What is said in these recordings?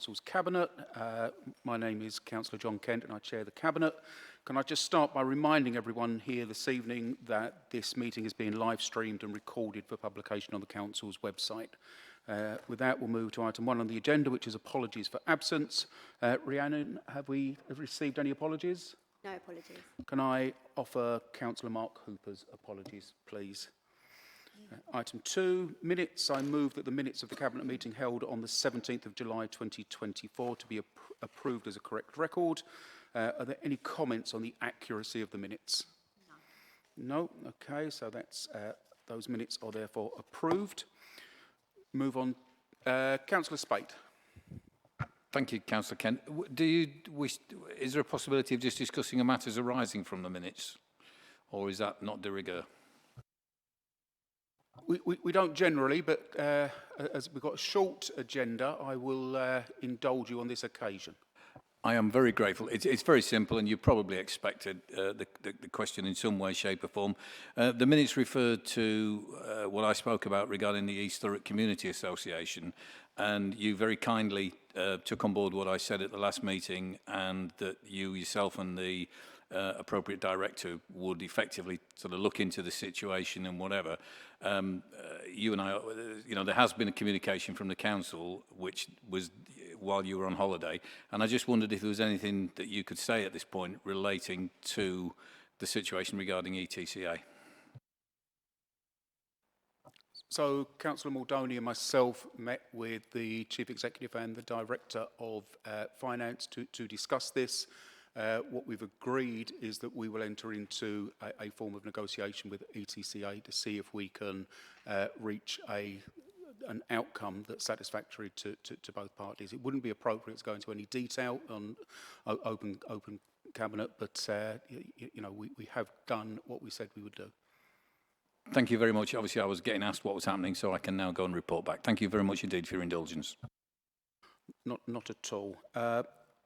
Council's Cabinet. My name is Councillor John Kent and I chair the Cabinet. Can I just start by reminding everyone here this evening that this meeting is being live streamed and recorded for publication on the Council's website. With that, we'll move to item 1 on the agenda, which is apologies for absence. Rhiannon, have we received any apologies? No apologies. Can I offer Councillor Mark Hooper's apologies, please? Item 2, minutes. I move that the minutes of the Cabinet meeting held on the 17th of July 2024 to be approved as a correct record. Are there any comments on the accuracy of the minutes? No. No? Okay, so that's those minutes are therefore approved. Move on. Councillor Spate. Thank you, Councillor Kent. Is there a possibility of just discussing the matters arising from the minutes? Or is that not de rigueur? We don't generally, but as we've got a short agenda, I will indulge you on this occasion. I am very grateful. It's very simple, and you probably expected the question in some way, shape or form. The minutes referred to what I spoke about regarding the East Thurrock Community Association, and you very kindly took on board what I said at the last meeting, and that you yourself and the appropriate director would effectively sort of look into the situation and whatever. You and I, there has been a communication from the council, which was while you were on holiday, and I just wondered if there was anything that you could say at this point relating to the situation regarding ETCA. So Councillor Muldowney and myself met with the Chief Executive and the Director of Finance to discuss this. What we've agreed is that we will enter into a form of negotiation with ETCA to see if we can reach an outcome that's satisfactory to both parties. It wouldn't be appropriate to go into any detail on open cabinet, but we have done what we said we would do. Thank you very much. Obviously, I was getting asked what was happening, so I can now go and report back. Thank you very much indeed for your indulgence. Not at all.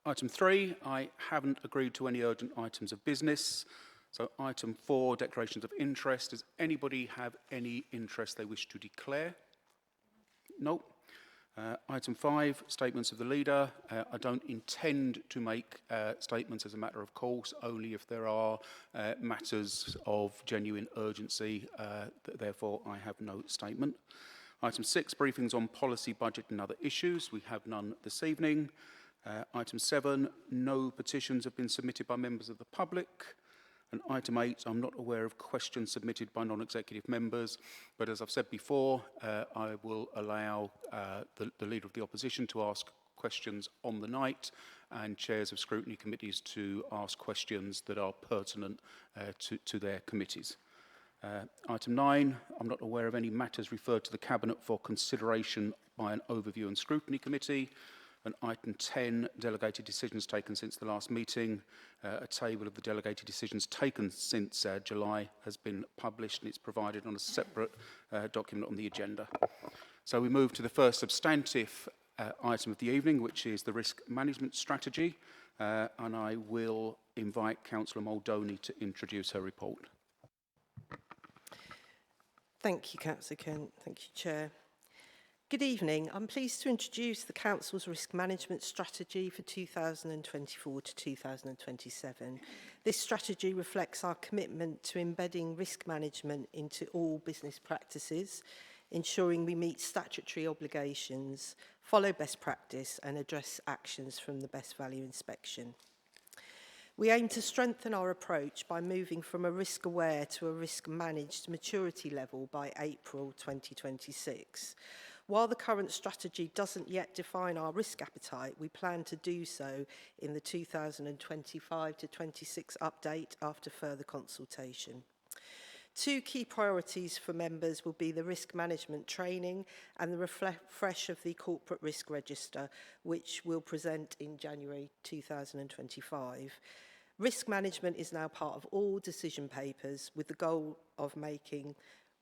Item 3, I haven't agreed to any urgent items of business. So item 4, declarations of interest. Does anybody have any interest they wish to declare? No. Item 5, statements of the leader. I don't intend to make statements as a matter of course, only if there are matters of genuine urgency. Therefore, I have no statement. Item 6, briefings on policy, budget and other issues. We have none this evening. Item 7, no petitions have been submitted by members of the public. And item 8, I'm not aware of questions submitted by non-executive members, but as I've said before, I will allow the Leader of the Opposition to ask questions on the night and chairs of scrutiny committees to ask questions that are pertinent to their committees. Item 9, I'm not aware of any matters referred to the Cabinet for consideration by an overview and scrutiny committee. And item 10, delegated decisions taken since the last meeting. A table of the delegated decisions taken since July has been published and it's provided on a separate document on the agenda. So we move to the first substantive item of the evening, which is the risk management strategy. And I will invite Councillor Muldowney to introduce her report. Thank you, Councillor Kent. Thank you, Chair. Good evening. I'm pleased to introduce the Council's risk management strategy for 2024 to 2027. This strategy reflects our commitment to embedding risk management into all business practices, ensuring we meet statutory obligations, follow best practice and address actions from the best value inspection. We aim to strengthen our approach by moving from a risk-aware to a risk-managed maturity level by April 2026. While the current strategy doesn't yet define our risk appetite, we plan to do so in the 2025 to 26 update after further consultation. 2 key priorities for members will be the risk management training and the refresh of the corporate risk register, which we'll present in January 2025. Risk management is now part of all decision papers with the goal of making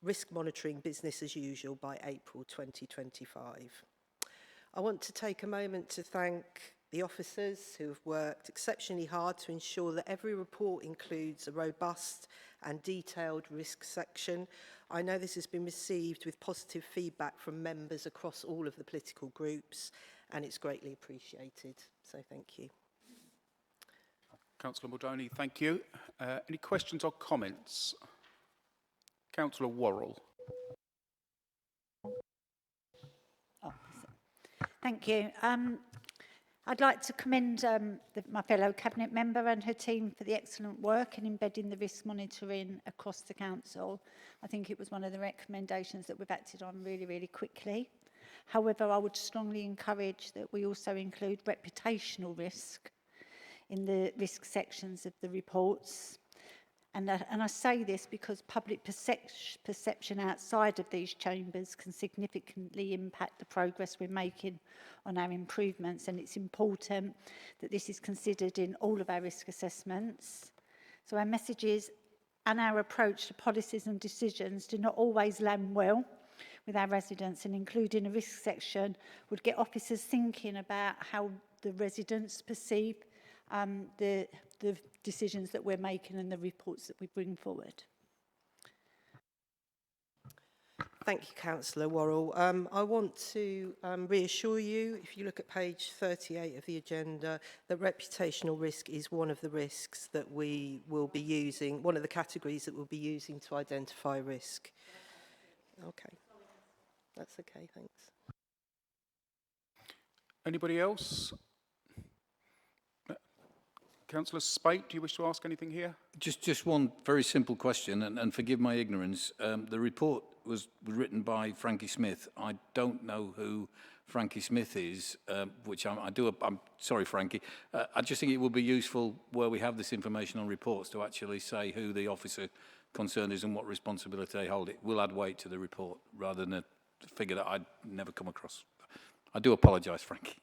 risk monitoring business as usual by April 2025. I want to take a moment to thank the officers who have worked exceptionally hard to ensure that every report includes a robust and detailed risk section. I know this has been received with positive feedback from members across all of the political groups, and it's greatly appreciated. So thank you. Councillor Muldowney, thank you. Any questions or comments? Councillor Worrell. Thank you. I'd like to commend my fellow Cabinet member and her team for the excellent work in embedding the risk monitoring across the Council. I think it was one of the recommendations that we've acted on really, really quickly. However, I would strongly encourage that we also include reputational risk in the risk sections of the reports. And I say this because public perception outside of these chambers can significantly impact the progress we're making on our improvements, and it's important that this is considered in all of our risk assessments. So our messages and our approach to policies and decisions do not always land well with our residents, and including a risk section would get officers thinking about how the residents perceive the decisions that we're making and the reports that we bring forward. Thank you, Councillor Worrell. I want to reassure you, if you look at page 38 of the agenda, that reputational risk is one of the risks that we will be using, one of the categories that we'll be using to identify risk. Okay, that's okay, thanks. Anybody else? Councillor Spate, do you wish to ask anything here? Just one very simple question, and forgive my ignorance. The report was written by Frankie Smith. I don't know who Frankie Smith is, which I'm sorry, Frankie. I just think it would be useful where we have this information on reports to actually say who the officer concerned is and what responsibility they hold. It will add weight to the report rather than a figure that I'd never come across. I do apologise, Frankie.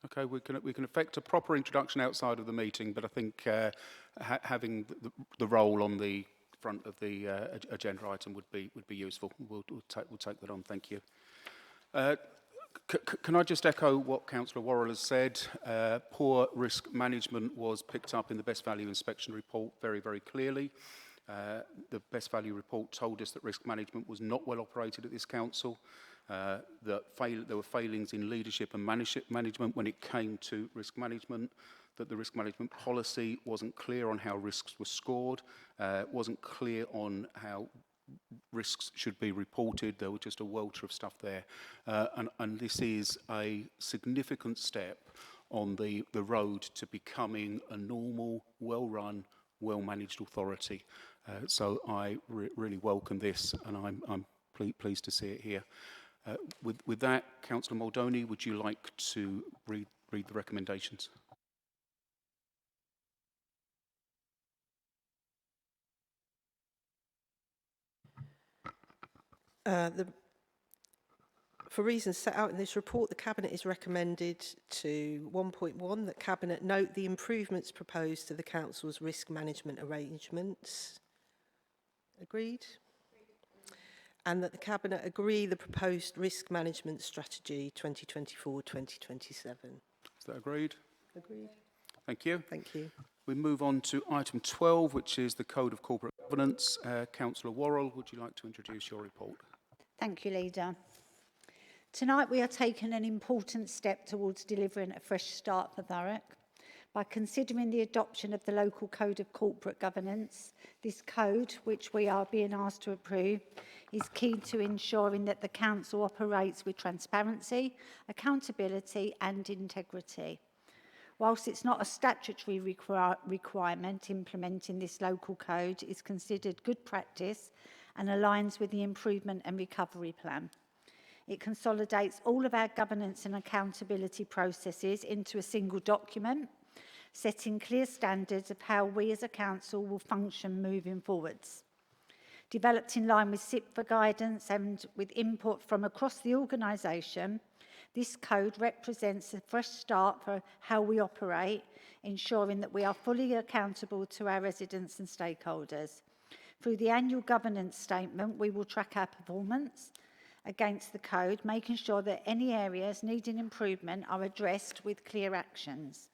Okay, we can effect a proper introduction outside of the meeting, but I think having the role on the front of the agenda item would be useful. We'll take that on. Thank you. Can I just echo what Councillor Worrell has said? Poor risk management was picked up in the Best Value Inspection report very, very clearly. The Best Value report told us that risk management was not well operated at this council. That there were failings in leadership and management when it came to risk management, that the risk management policy wasn't clear on how risks were scored, wasn't clear on how risks should be reported. There was just a welter of stuff there. And this is a significant step on the road to becoming a normal, well-run, well-managed authority. So I really welcome this, and I'm pleased to see it here. With that, Councillor Muldowney, would you like to read the recommendations? For reasons set out in this report, the Cabinet is recommended to 1.1 that Cabinet note the improvements proposed to the Council's risk management arrangements. Agreed? And that the Cabinet agree the proposed risk management strategy 2024-2027. Is that agreed? Agreed. Thank you. Thank you. We move on to item 12, which is the Code of Corporate Governance. Councillor Worrell, would you like to introduce your report? Thank you, Leader. Tonight we are taking an important step towards delivering a fresh start for Thurrock. By considering the adoption of the local Code of Corporate Governance, this code, which we are being asked to approve, is key to ensuring that the Council operates with transparency, accountability and integrity. Whilst it's not a statutory requirement, implementing this local code is considered good practice and aligns with the Improvement and Recovery Plan. It consolidates all of our governance and accountability processes into a single document, setting clear standards of how we as a council will function moving forwards. Developed in line with SIPFA guidance and with input from across the organisation, this code represents a fresh start for how we operate, ensuring that we are fully accountable to our residents and stakeholders. Through the annual governance statement, we will track our performance against the code, making sure that any areas needing improvement are addressed with clear actions.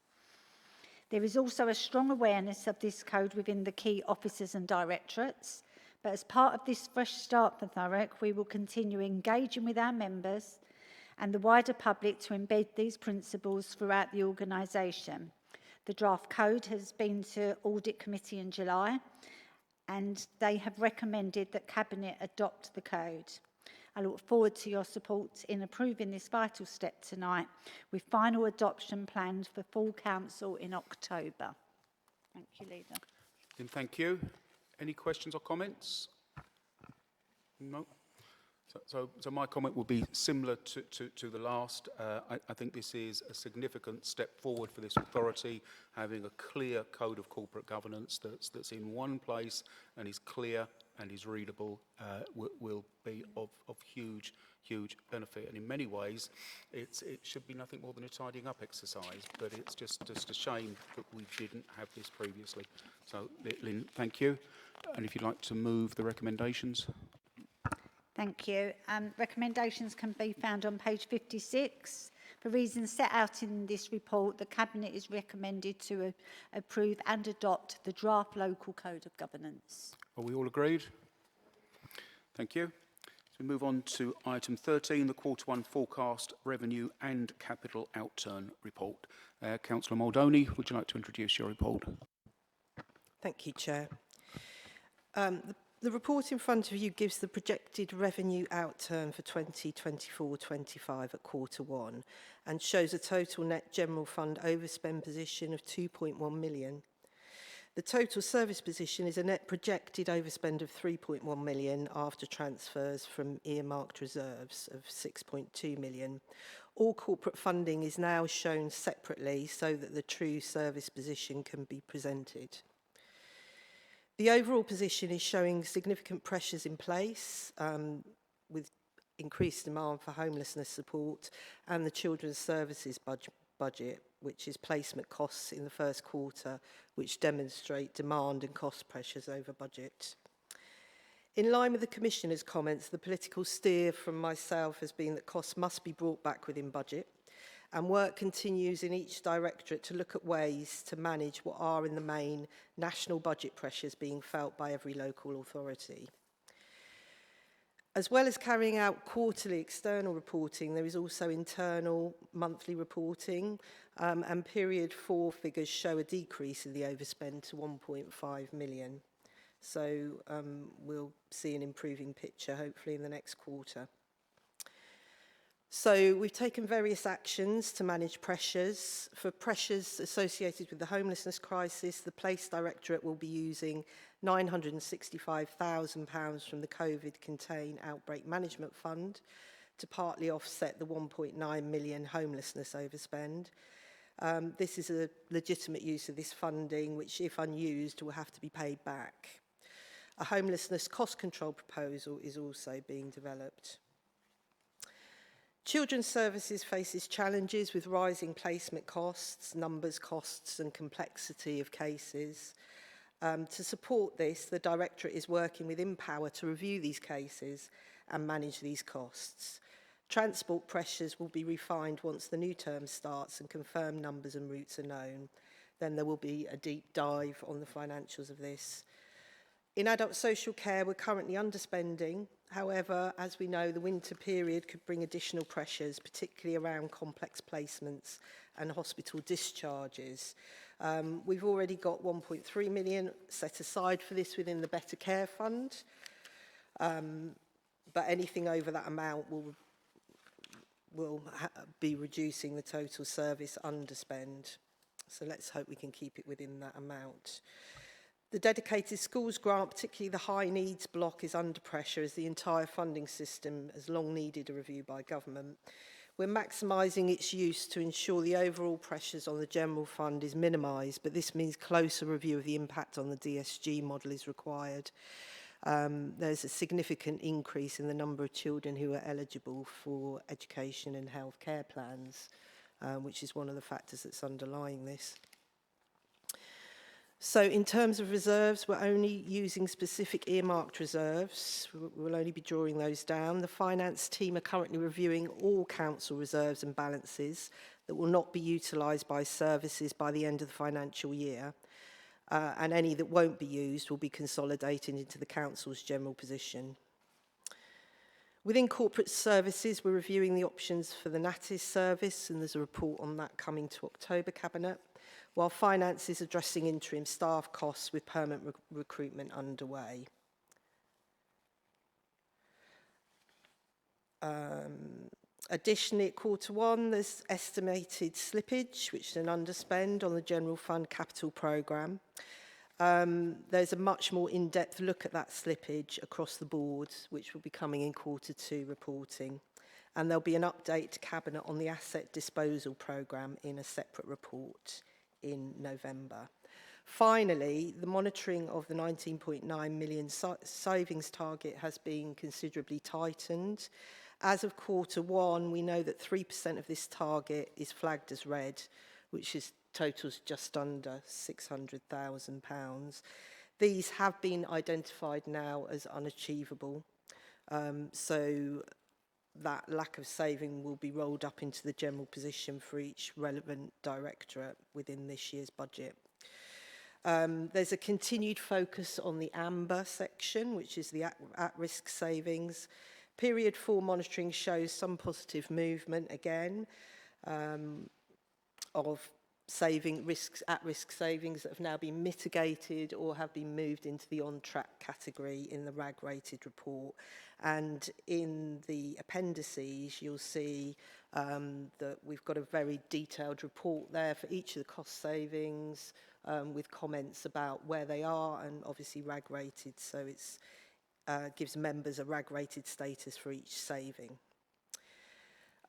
There is also a strong awareness of this code within the key officers and directorates, but as part of this fresh start for Thurrock, we will continue engaging with our members and the wider public to embed these principles throughout the organisation. The draft code has been to Audit Committee in July, and they have recommended that Cabinet adopt the code. I look forward to your support in approving this vital step tonight, with final adoption planned for full council in October. Thank you, Leader. Lynn, thank you. Any questions or comments? No. So my comment will be similar to the last. I think this is a significant step forward for this authority, having a clear code of corporate governance that's in one place and is clear and is readable, will be of huge benefit. And in many ways, it should be nothing more than a tidying up exercise, but it's just a shame that we didn't have this previously. So, Lynn, thank you. And if you'd like to move the recommendations. Thank you. Recommendations can be found on page 56. For reasons set out in this report, the Cabinet is recommended to approve and adopt the draft local code of governance. Are we all agreed? Thank you. So we move on to item 13, the Q1 forecast revenue and capital outturn report. Councillor Moldoni, would you like to introduce your report? Thank you, Chair. The report in front of you gives the projected revenue outturn for 2024-25 at Q1 and shows a total net general fund overspend position of 2.1 million. The total service position is a net projected overspend of 3.1 million after transfers from earmarked reserves of 6.2 million. All corporate funding is now shown separately so that the true service position can be presented. The overall position is showing significant pressures in place with increased demand for homelessness support and the children's services budget, which is placement costs in the first quarter, which demonstrate demand and cost pressures over budget. In line with the Commissioner's comments, the political steer from myself has been that costs must be brought back within budget, and work continues in each directorate to look at ways to manage what are in the main national budget pressures being felt by every local authority. As well as carrying out quarterly external reporting, there is also internal monthly reporting, and period 4 figures show a decrease in the overspend to 1.5 million. So we'll see an improving picture hopefully in the next quarter. So we've taken various actions to manage pressures. For pressures associated with the homelessness crisis, the Place Directorate will be using £965,000 from the COVID Contain Outbreak Management Fund to partly offset the 1.9 million homelessness overspend. This is a legitimate use of this funding, which if unused will have to be paid back. A homelessness cost control proposal is also being developed. Children's Services faces challenges with rising placement costs, numbers costs and complexity of cases. To support this, the Directorate is working with Empower to review these cases and manage these costs. Transport pressures will be refined once the new term starts and confirmed numbers and routes are known. Then there will be a deep dive on the financials of this. In adult social care, we're currently underspending. However, as we know, the winter period could bring additional pressures, particularly around complex placements and hospital discharges. We've already got 1.3 million set aside for this within the Better Care Fund, but anything over that amount will be reducing the total service underspend. So let's hope we can keep it within that amount. The dedicated schools grant, particularly the high needs block, is under pressure as the entire funding system has long needed a review by government. We're maximising its use to ensure the overall pressures on the general fund is minimised, but this means closer review of the impact on the DSG model is required. There's a significant increase in the number of children who are eligible for education and health care plans, which is one of the factors that's underlying this. So in terms of reserves, we're only using specific earmarked reserves. We'll only be drawing those down. The finance team are currently reviewing all council reserves and balances that will not be utilised by services by the end of the financial year. And any that won't be used will be consolidated into the council's general position. Within corporate services, we're reviewing the options for the NATIS service, and there's a report on that coming to October Cabinet, while finance is addressing interim staff costs with permanent recruitment underway. Additionally, at Q1, there's estimated slippage, which is an underspend on the General Fund Capital Programme. There's a much more in-depth look at that slippage across the board, which will be coming in Q2 reporting. And there'll be an update to Cabinet on the asset disposal programme in a separate report in November. Finally, the monitoring of the 19.9 million savings target has been considerably tightened. As of Q1, we know that 3% of this target is flagged as red, which totals just under £600,000. These have been identified now as unachievable. So that lack of saving will be rolled up into the general position for each relevant directorate within this year's budget. There's a continued focus on the amber section, which is the at-risk savings. Period 4 monitoring shows some positive movement again of at-risk savings that have now been mitigated or have been moved into the on-track category in the RAG-rated report. And in the appendices, you'll see that we've got a very detailed report there for each of the cost savings with comments about where they are and obviously RAG-rated, so it's gives members a RAG-rated status for each saving.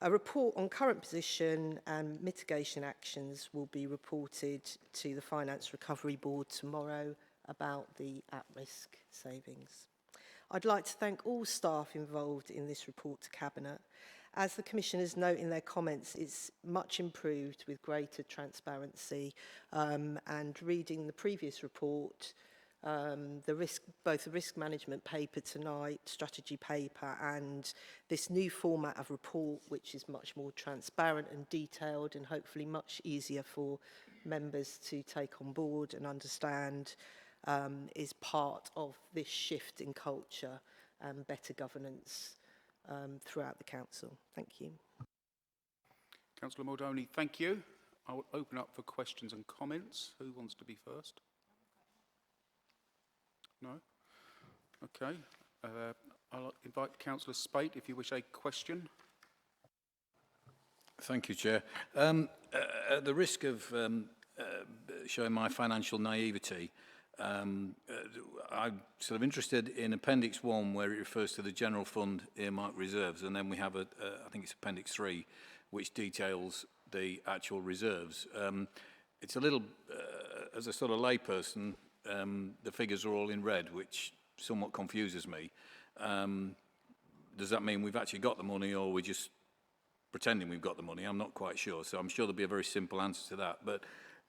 A report on current position and mitigation actions will be reported to the Finance Recovery Board tomorrow about the at-risk savings. I'd like to thank all staff involved in this report to Cabinet. As the Commissioners note in their comments, it's much improved with greater transparency, and reading the previous report, both the risk management paper tonight, strategy paper, and this new format of report, which is much more transparent and detailed and hopefully much easier for members to take on board and understand, is part of this shift in culture and better governance throughout the Council. Thank you. Councillor Muldowney, thank you. I will open up for questions and comments. Who wants to be first? No? Okay. I'll invite Councillor Spate if you wish a question. Thank you, Chair. At the risk of showing my financial naivety, I'm sort of interested in Appendix 1, where it refers to the General Fund earmarked reserves, and then we have, I think it's Appendix 3, which details the actual reserves. It's a little, as a sort of layperson, the figures are all in red, which somewhat confuses me. Does that mean we've actually got the money, or we're just pretending we've got the money? I'm not quite sure, so I'm sure there'll be a very simple answer to that. But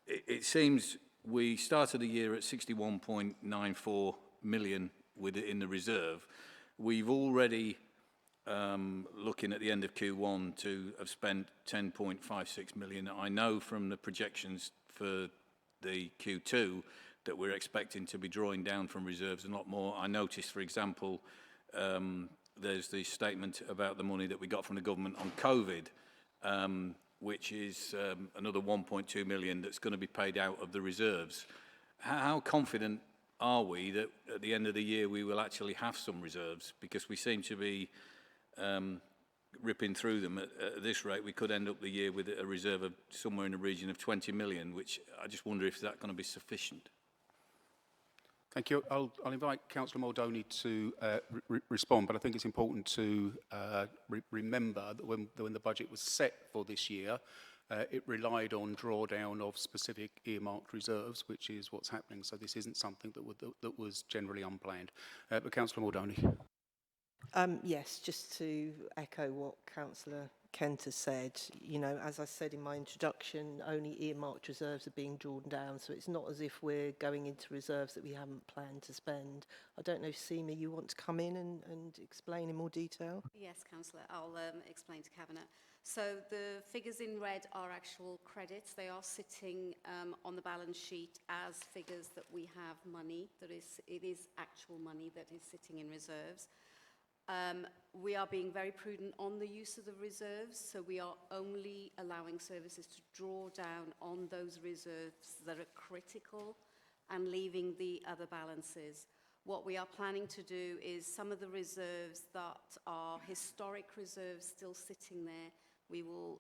it seems we started the year at 61.94 million in the reserve. We've already, looking at the end of Q1, to have spent 10.56 million. I know from the projections for the Q2 that we're expecting to be drawing down from reserves a lot more. I noticed, for example, there's the statement about the money that we got from the government on COVID, which is another 1.2 million that's going to be paid out of the reserves. How confident are we that at the end of the year we will actually have some reserves? Because we seem to be ripping through them at this rate. We could end up the year with a reserve of somewhere in the region of 20 million, which I just wonder if that's going to be sufficient. Thank you. I'll invite Councillor Muldowney to respond, but I think it's important to remember that when the budget was set for this year, it relied on drawdown of specific earmarked reserves, which is what's happening. So this isn't something that was generally unplanned. But Councillor Muldowney. Yes, just to echo what Councillor Kent has said, you know, as I said in my introduction, only earmarked reserves are being drawn down, so it's not as if we're going into reserves that we haven't planned to spend. I don't know, Seema, you want to come in and explain in more detail? Yes, Councillor, I'll explain to Cabinet. So the figures in red are actual credits. They are sitting on the balance sheet as figures that we have money. It is actual money that is sitting in reserves. We are being very prudent on the use of the reserves, so we are only allowing services to draw down on those reserves that are critical and leaving the other balances. What we are planning to do is some of the reserves that are historic reserves still sitting there, we will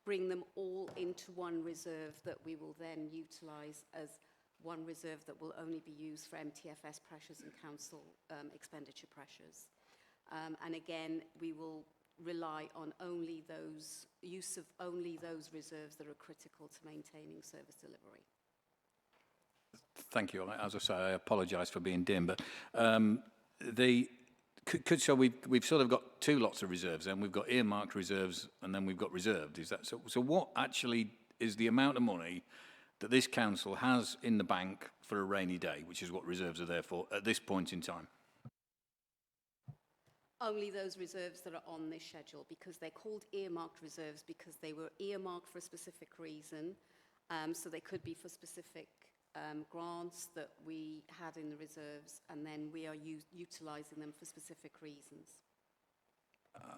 bring them all into one reserve that we will then utilise as one reserve that will only be used for MTFS pressures and council expenditure pressures. And again, we will rely on only those, use of only those reserves that are critical to maintaining service delivery. Thank you. As I say, I apologise for being dim, but so we've sort of got two lots of reserves, and we've got earmarked reserves, and then we've got reserved. Is that so? So what actually is the amount of money that this council has in the bank for a rainy day, which is what reserves are there for at this point in time? Only those reserves that are on this schedule, because they're called earmarked reserves because they were earmarked for a specific reason. So they could be for specific grants that we had in the reserves, and then we are utilising them for specific reasons.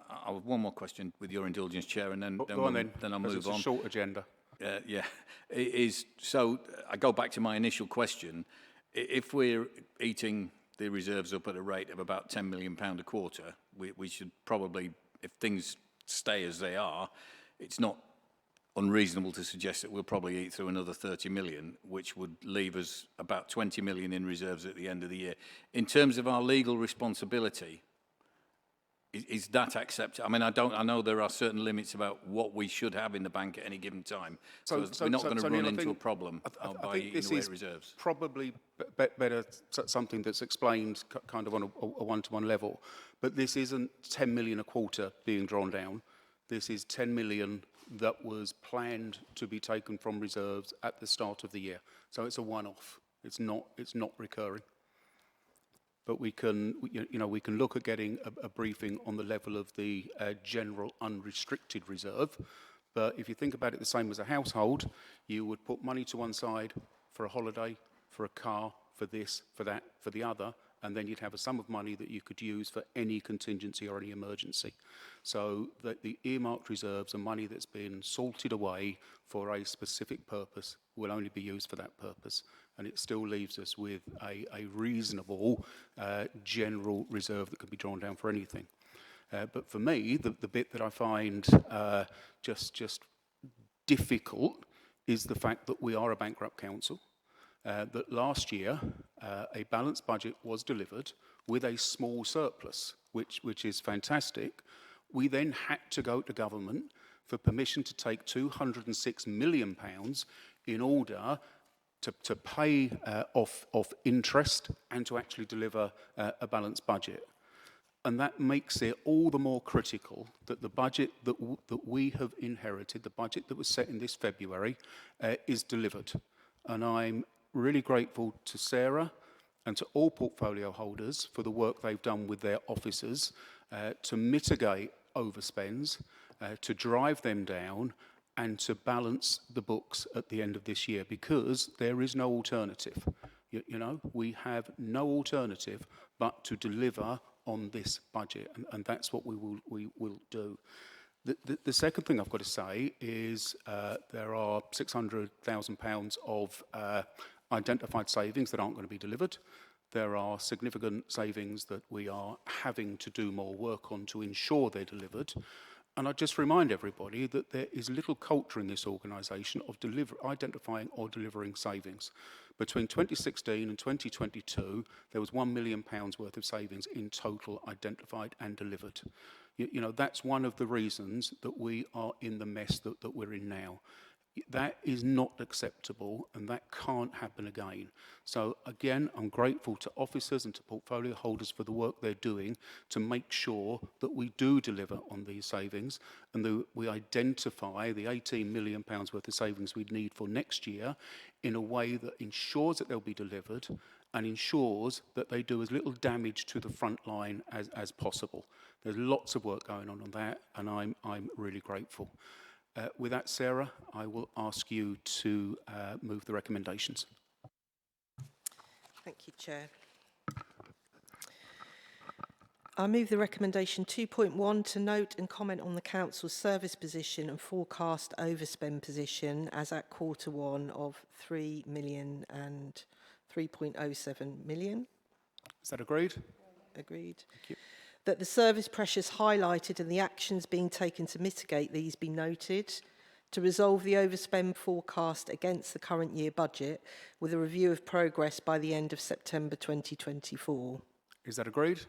I'll have one more question with your indulgence, Chair, and then Go on then, I'll move it's on. a short agenda. Yeah, so I go back to my initial question. If we're eating the reserves up at a rate of about £10 million a quarter, we should probably, if things stay as they are, it's not unreasonable to suggest that we'll probably eat through another 30 million, which would leave us about 20 million in reserves at the end of the year. In terms of our legal responsibility, is that acceptable? I mean, I know there are certain limits about what we should have in the bank at any given time. So we're not going to run into a problem by eating away at reserves. Probably better something that's explained kind of on a one-to-one level. But this isn't 10 million a quarter being drawn down. This is 10 million that was planned to be taken from reserves at the start of the year. So it's a one-off. It's not recurring. But we can, we can look at getting a briefing on the level of the general unrestricted reserve. But if you think about it the same as a household, you would put money to one side for a holiday, for a car, for this, for that, for the other, and then you'd have a sum of money that you could use for any contingency or any emergency. So the earmarked reserves are money that's been salted away for a specific purpose, will only be used for that purpose. And it still leaves us with a reasonable general reserve that could be drawn down for anything. But for me, the bit that I find just difficult is the fact that we are a bankrupt council. That last year, a balanced budget was delivered with a small surplus, which is fantastic. We then had to go to government for permission to take £206 million in order to pay off interest and to actually deliver a balanced budget. And that makes it all the more critical that the budget that we have inherited, the budget that was set in this February, is delivered. And I'm really grateful to Sarah and to all portfolio holders for the work they've done with their officers to mitigate overspends, to drive them down, and to balance the books at the end of this year, because there is no alternative. We have no alternative but to deliver on this budget, and that's what we will do. The second thing I've got to say is there are £600,000 of identified savings that aren't going to be delivered. There are significant savings that we are having to do more work on to ensure they're delivered. And I just remind everybody that there is little culture in this organisation of identifying or delivering savings. Between 2016 and 2022, there was £1 million worth of savings in total identified and delivered. That's one of the reasons that we are in the mess that we're in now. That is not acceptable, and that can't happen again. So again, I'm grateful to officers and to portfolio holders for the work they're doing to make sure that we do deliver on these savings, and that we identify the £18 million worth of savings we'd need for next year in a way that ensures that they'll be delivered and ensures that they do as little damage to the front line as possible. There's lots of work going on that, and I'm really grateful. With that, Sarah, I will ask you to move the recommendations. Thank you, Chair. I move the recommendation 2.1 to note and comment on the council's service position and forecast overspend position as at Q1 of 3 million and 3.07 million. Is that agreed? Agreed. Thank you. That the service pressures highlighted and the actions being taken to mitigate these be noted. To resolve the overspend forecast against the current year budget with a review of progress by the end of September 2024. Is that agreed?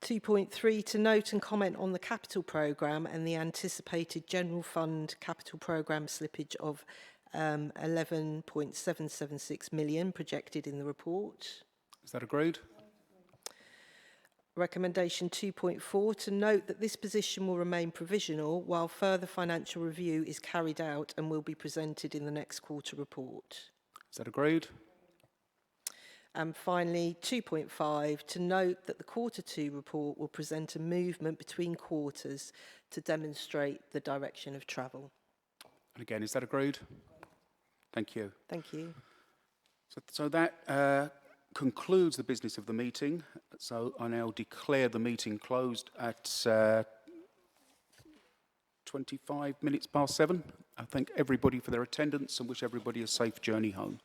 2.3 to note and comment on the capital programme and the anticipated general fund capital programme slippage of 11.776 million projected in the report. Is that agreed? Recommendation 2.4 to note that this position will remain provisional while further financial review is carried out and will be presented in the next quarter report. Is that agreed? And finally, 2.5, to note that the Q2 report will present a movement between quarters to demonstrate the direction of travel. And again, is that agreed? Thank you. Thank you. So that concludes the business of the meeting. So I now declare the meeting closed at 25 minutes past 7. I thank everybody for their attendance and wish everybody a safe journey home.